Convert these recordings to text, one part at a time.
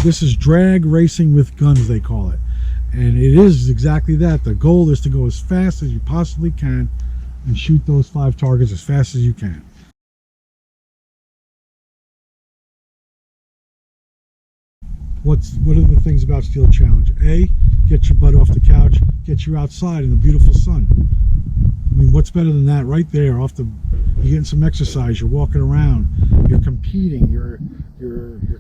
This is drag racing with guns, they call it. And it is exactly that. The goal is to go as fast as you possibly can and shoot those 5 targets as fast as you can. What are the things about Steel Challenge? A, get your butt off the couch, get you outside in the beautiful sun. I mean, what's better than that? Right there, you're getting some exercise, you're walking around, you're competing, your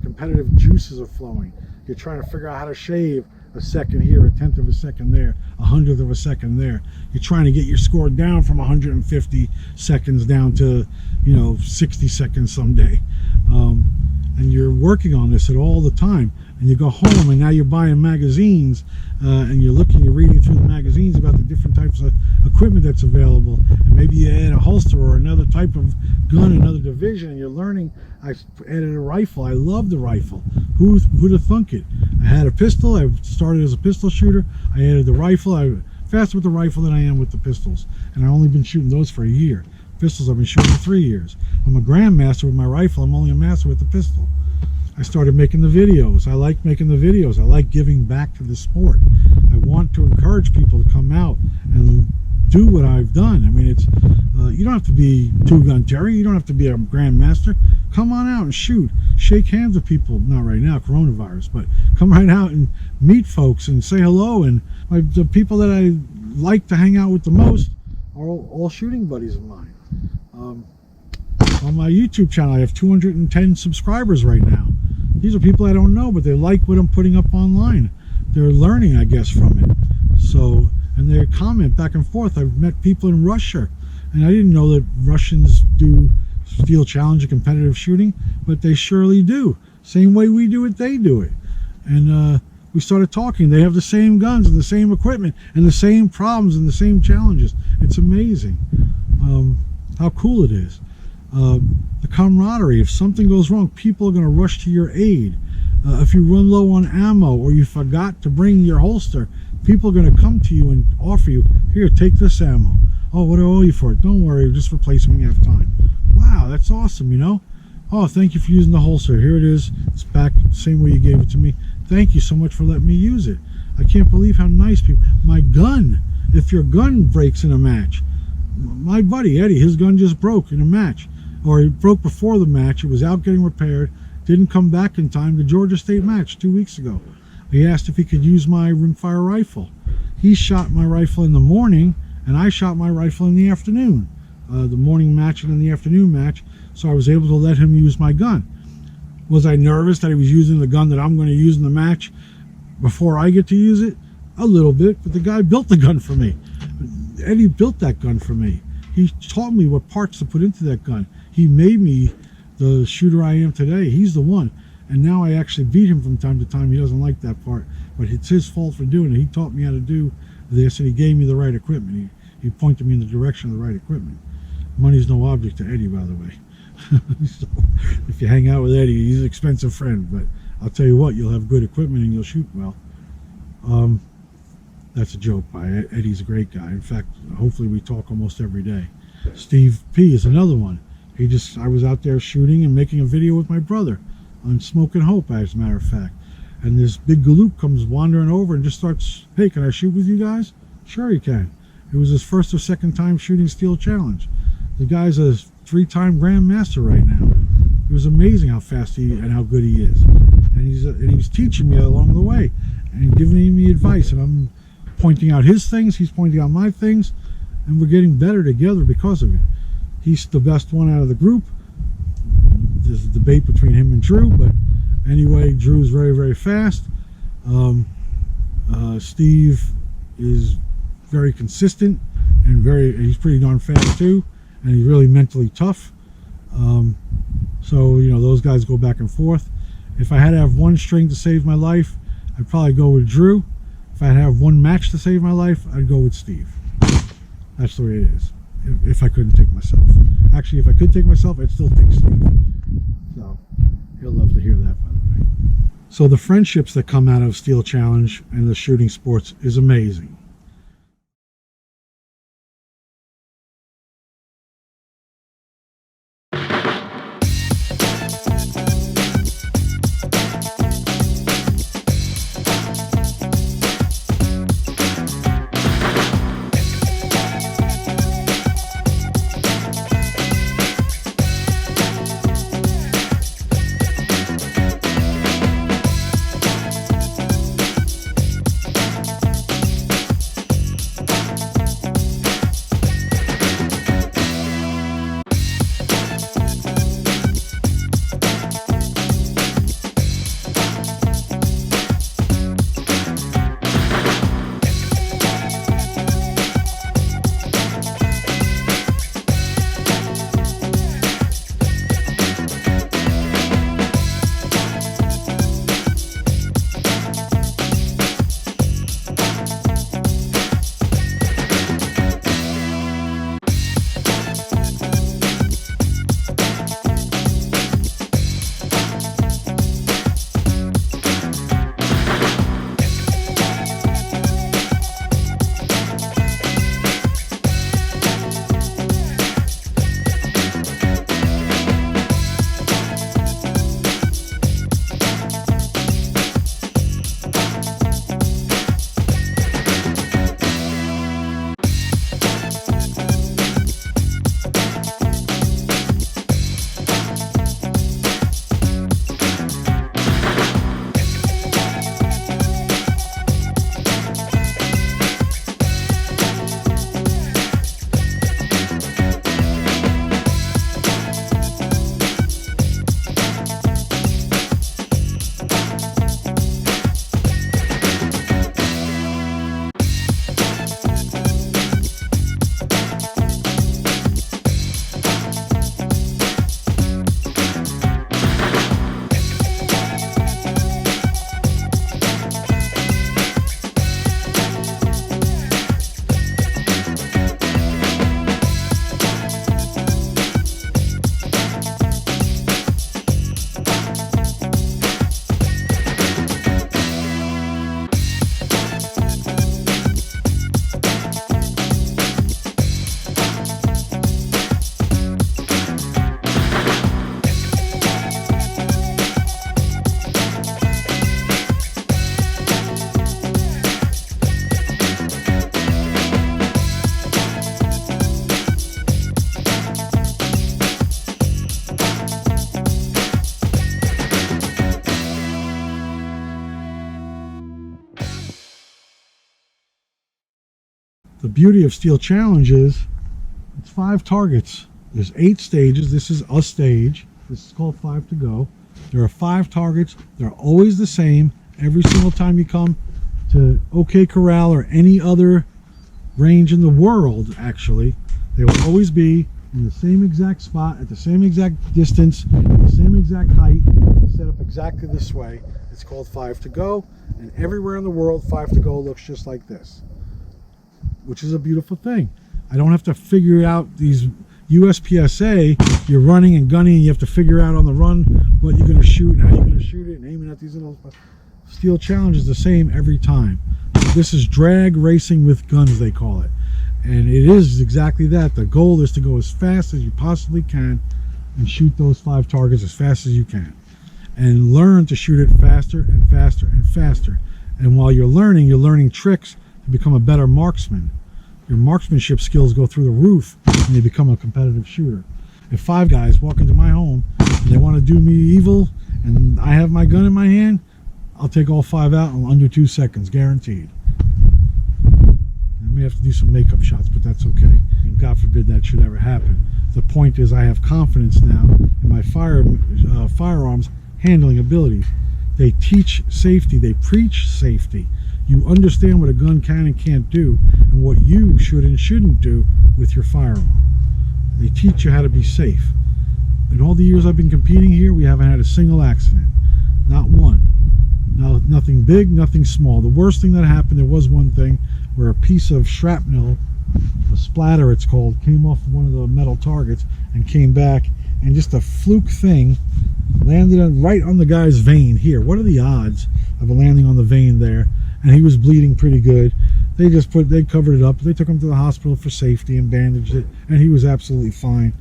competitive juices are flowing. You're trying to figure out how to shave a second here, a tenth of a second there, a hundredth of a second there. You're trying to get your score down from 150 seconds down to, 60 seconds someday. And you're working on this at all the time. And you go home and now you're buying magazines and you're reading through the magazines about the different types of equipment that's available. And maybe you add a holster or another type of gun, another division, and you're learning. I added a rifle. I love the rifle. Who'd have thunk it? I had a pistol. I started as a pistol shooter. I added the rifle. I'm faster with the rifle than I am with the pistols. And I've only been shooting those for a year. Pistols I've been shooting for 3 years. I'm a grandmaster with my rifle. I'm only a master with the pistol. I started making the videos. I like making the videos. I like giving back to the sport. I want to encourage people to come out and do what I've done. I mean, it's you don't have to be TwoGunTerry. You don't have to be a grandmaster. Come on out and shoot. Shake hands with people. Not right now, coronavirus, but come right out and meet folks and say hello. And the people that I like to hang out with the most are all shooting buddies of mine. On my YouTube channel, I have 210 subscribers right now. These are people I don't know, but they like what I'm putting up online. They're learning, I guess, from it. So, and they comment back and forth. I've met people in Russia, and I didn't know that Russians do Steel Challenge and competitive shooting, but they surely do. Same way we do it, they do it. And we started talking. They have the same guns and the same equipment and the same problems and the same challenges. It's amazing how cool it is. The camaraderie. If something goes wrong, people are going to rush to your aid. If you run low on ammo or you forgot to bring your holster, people are going to come to you and offer you, here, take this ammo. Oh, what do I owe you for it? Don't worry, just replace it when you have time. Wow, that's awesome, Oh, thank you for using the holster. Here it is. It's back the same way you gave it to me. Thank you so much for letting me use it. I can't believe how nice people. My gun, if your gun breaks in a match, my buddy Eddie, his gun just broke in a match. Or it broke before the match. It was out getting repaired. Didn't come back in time. The Georgia State match 2 weeks ago. He asked if he could use my rimfire rifle. He shot my rifle in the morning, and I shot my rifle in the afternoon. The morning match and then the afternoon match. So I was able to let him use my gun. Was I nervous that he was using the gun that I'm going to use in the match before I get to use it? A little bit, but the guy built the gun for me. Eddie built that gun for me. He taught me what parts to put into that gun. He made me the shooter I am today. He's the one. And now I actually beat him from time to time. He doesn't like that part, but it's his fault for doing it. He taught me how to do this, and he gave me the right equipment. He pointed me in the direction of the right equipment. Money's no object to Eddie, by the way. So if you hang out with Eddie, he's an expensive friend, but I'll tell you what, you'll have good equipment and you'll shoot well. That's a joke. Eddie's a great guy. In fact, hopefully we talk almost every day. Steve P is another one. I was out there shooting and making a video with my brother on Smoke and Hope, as a matter of fact. And this big galoot comes wandering over and just starts, hey, can I shoot with you guys? Sure he can. It was his first or second time shooting Steel Challenge. The guy's a 3-time grandmaster right now. It was amazing how fast and how good he is. And he's teaching me along the way and giving me advice. And I'm pointing out his things, he's pointing out my things, and we're getting better together because of it. He's the best one out of the group. There's a debate between him and Drew, but anyway, Drew's very, very fast. Steve is very consistent and he's pretty darn fast too, and he's really mentally tough. So those guys go back and forth. If I had to have one string to save my life, I'd probably go with Drew. If I had to have one match to save my life, I'd go with Steve. That's the way it is. If I couldn't take myself. Actually, if I could take myself, I'd still take Steve. So he'll love to hear that, by the way. So the friendships that come out of Steel Challenge and the shooting sports is amazing. The beauty of Steel Challenge is it's 5 targets. There's 8 stages. This is a stage. This is called 5 to go. There are 5 targets. They're always the same every single time you come to OK Corral or any other range in the world. Actually, they will always be in the same exact spot, at the same exact distance, the same exact height, set up exactly this way. It's called 5 to go, and everywhere in the world 5 to go looks just like this, which is a beautiful thing. I don't have to figure out these USPSA. You're running and gunning, and you have to figure out on the run what you're going to shoot and how you're going to shoot it and aiming at these little. Steel Challenge is the same every time. This is drag racing with guns, they call it. And it is exactly that. The goal is to go as fast as you possibly can and shoot those 5 targets as fast as you can. And learn to shoot it faster and faster and faster. And while you're learning tricks to become a better marksman. Your marksmanship skills go through the roof and you become a competitive shooter. If 5 guys walk into my home and they want to do me evil and I have my gun in my hand, I'll take all 5 out in under 2 seconds, guaranteed. I may have to do some makeup shots, but that's okay. And God forbid that should ever happen. The point is I have confidence now in my firearms handling abilities. They teach safety. They preach safety. You understand what a gun can and can't do and what you should and shouldn't do with your firearm. They teach you how to be safe. In all the years I've been competing here, we haven't had a single accident. Not one. No, nothing big, nothing small. The worst thing that happened, there was one thing where a piece of shrapnel, a splatter it's called, came off of one of the metal targets and came back, and just a fluke thing landed right on the guy's vein here. What are the odds of it landing on the vein there? And he was bleeding pretty good. They covered it up. They took him to the hospital for safety and bandaged it, and he was absolutely fine.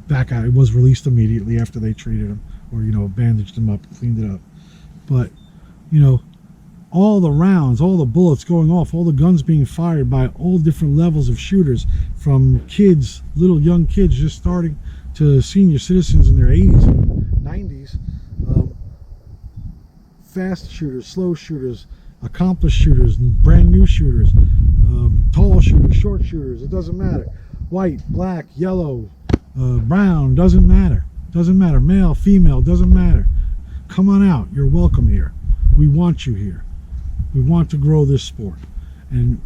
That guy was released immediately after they treated him, or bandaged him up, cleaned it up. But all the rounds, all the bullets going off, all the guns being fired by all different levels of shooters, from kids, little young kids just starting, to senior citizens in their 80s and 90s, fast shooters, slow shooters, accomplished shooters, brand new shooters, tall shooters, short shooters, it doesn't matter. White, black, yellow, brown, doesn't matter. Doesn't matter. Male, female, doesn't matter. Come on out. You're welcome here. We want you here. We want to grow this sport. And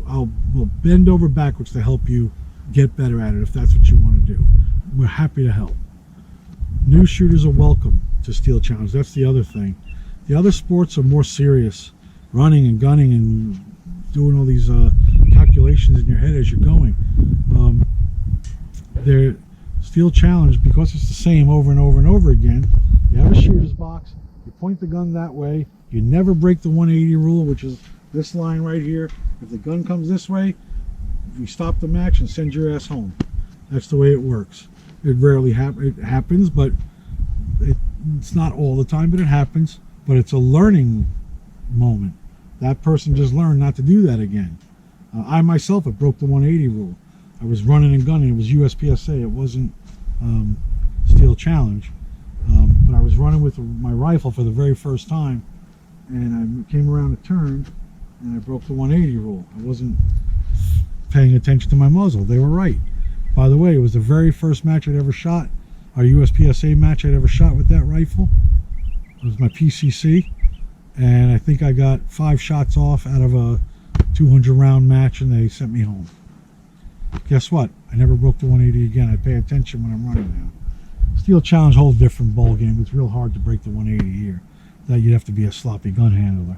we'll bend over backwards to help you get better at it if that's what you want to do. We're happy to help. New shooters are welcome to Steel Challenge. That's the other thing. The other sports are more serious. Running and gunning and doing all these calculations in your head as you're going. They're Steel Challenge, because it's the same over and over and over again. You have a shooter's box. You point the gun that way. You never break the 180 rule, which is this line right here. If the gun comes this way, we stop the match and send your ass home. That's the way it works. It rarely happens, but it's not all the time, but it happens. But it's a learning moment. That person just learned not to do that again. I myself have broke the 180 rule. I was running and gunning. It was USPSA. It wasn't Steel Challenge. But I was running with my rifle for the very first time, and I came around a turn, and I broke the 180 rule. I wasn't paying attention to my muzzle. They were right. By the way, it was the very first match I'd ever shot, our USPSA match I'd ever shot with that rifle. It was my PCC, and I think I got 5 shots off out of a 200-round match, and they sent me home. Guess what? I never broke the 180 again. I pay attention when I'm running now. Steel Challenge, whole different ball game. It's real hard to break the 180 here. That you'd have to be a sloppy gun handler.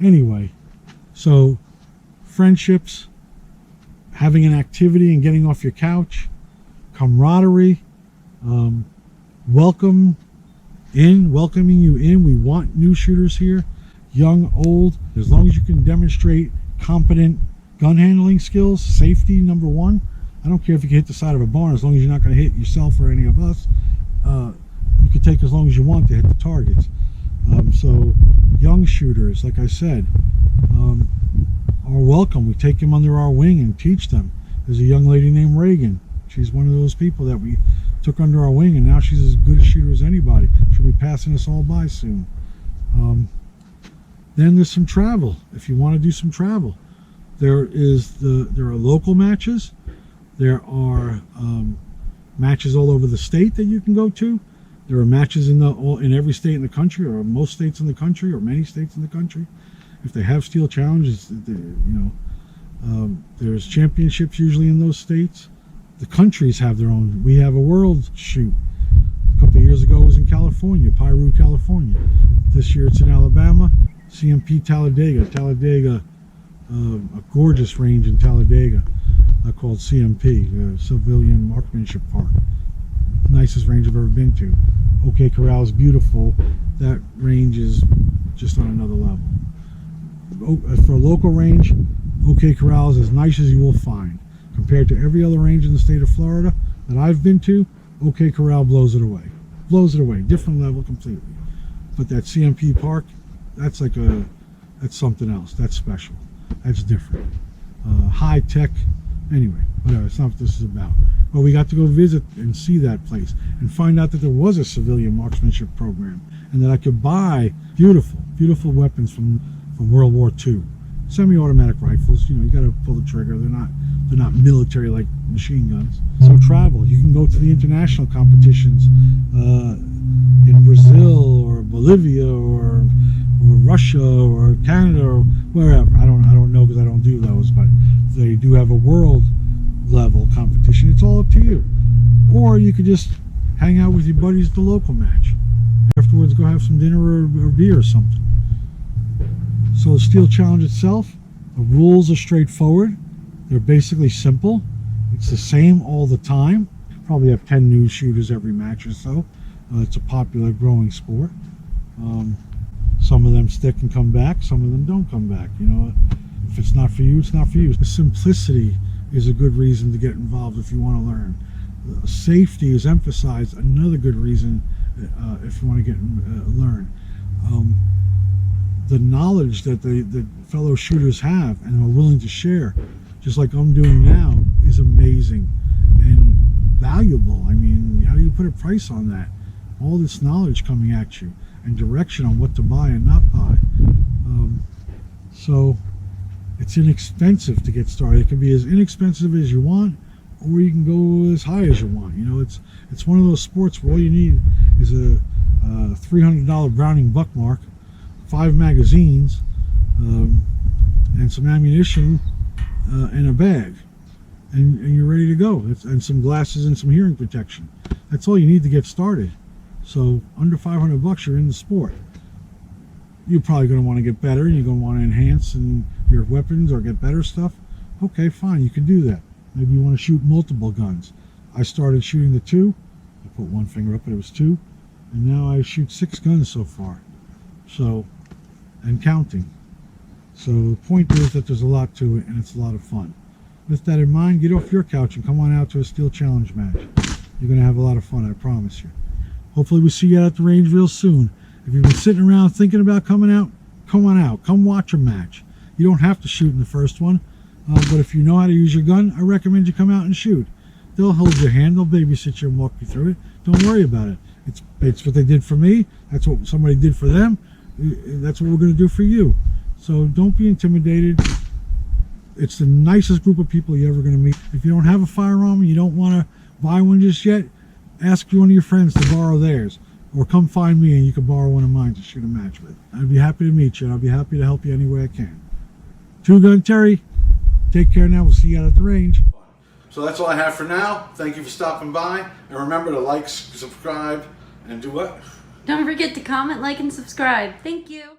Anyway, so friendships, having an activity and getting off your couch, camaraderie, welcoming you in. We want new shooters here, young, old. As long as you can demonstrate competent gun handling skills, safety, number one. I don't care if you can hit the side of a barn, as long as you're not going to hit yourself or any of us. You can take as long as you want to hit the targets. So young shooters, like I said, are welcome. We take them under our wing and teach them. There's a young lady named Reagan. She's one of those people that we took under our wing, and now she's as good a shooter as anybody. She'll be passing us all by soon. Then there's some travel. If you want to do some travel, There are local matches. There are matches all over the state that you can go to. There are matches in every state in the country, or most states in the country, or many states in the country. If they have steel challenges, there's championships usually in those states. The countries have their own. We have a world shoot. A couple of years ago it was in California, Piru, California. This year it's in Alabama, CMP Talladega. Talladega, a gorgeous range in Talladega called CMP, Civilian Marksmanship Park. Nicest range I've ever been to. OK Corral is beautiful. That range is just on another level. For a local range, OK Corral is as nice as you will find. Compared to every other range in the state of Florida that I've been to, OK Corral blows it away. Blows it away. Different level completely. But that CMP Park, that's something else. That's special. That's different. High tech. Anyway, whatever. It's not what this is about. But we got to go visit and see that place and find out that there was a civilian marksmanship program and that I could buy beautiful weapons from World War II. Semi-automatic rifles. You got to pull the trigger. They're not military like machine guns. So travel. You can go to the international competitions in Brazil or Bolivia or Russia or Canada or wherever. I don't know because I don't do those, but they do have a world level competition. It's all up to you. Or you could just hang out with your buddies at the local match. Afterwards, go have some dinner or beer or something. So the steel challenge itself, the rules are straightforward. They're basically simple. It's the same all the time. Probably have 10 new shooters every match or so. It's a popular growing sport. Some of them stick and come back. Some of them don't come back. If it's not for you, it's not for you. The simplicity is a good reason to get involved if you want to learn. Safety is emphasized. Another good reason if you want to learn. The knowledge that the fellow shooters have and are willing to share, just like I'm doing now, is amazing and valuable. I mean, how do you put a price on that? All this knowledge coming at you and direction on what to buy and not buy. So it's inexpensive to get started. It can be as inexpensive as you want, or you can go as high as you want. It's one of those sports where all you need is a $300 Browning Buckmark, 5 magazines, and some ammunition and a bag, and you're ready to go. And some glasses and some hearing protection. That's all you need to get started. So under $500, you're in the sport. You're probably going to want to get better, and you're going to want to enhance your weapons or get better stuff. Okay, fine, you can do that. Maybe you want to shoot multiple guns. I started shooting the 2. I put one finger up, but it was 2, and now I shoot 6 guns so far. So, and counting. So the point is that there's a lot to it, and it's a lot of fun. With that in mind, get off your couch and come on out to a steel challenge match. You're going to have a lot of fun, I promise you. Hopefully we see you out at the range real soon. If you've been sitting around thinking about coming out, come on out. Come watch a match. You don't have to shoot in the first one, but if you know how to use your gun, I recommend you come out and shoot. They'll hold your hand. They'll babysit you and walk you through it. Don't worry about it. It's what they did for me. That's what somebody did for them. That's what we're going to do for you. So don't be intimidated. It's the nicest group of people you're ever going to meet. If you don't have a firearm and you don't want to buy one just yet, ask one of your friends to borrow theirs, or come find me and you can borrow one of mine to shoot a match with. I'd be happy to meet you, and I'll be happy to help you any way I can. TwoGunTerry, take care now. We'll see you out at the range. So that's all I have for now. Thank you for stopping by, and remember to like, subscribe, and do what? Don't forget to comment, like, and subscribe. Thank you.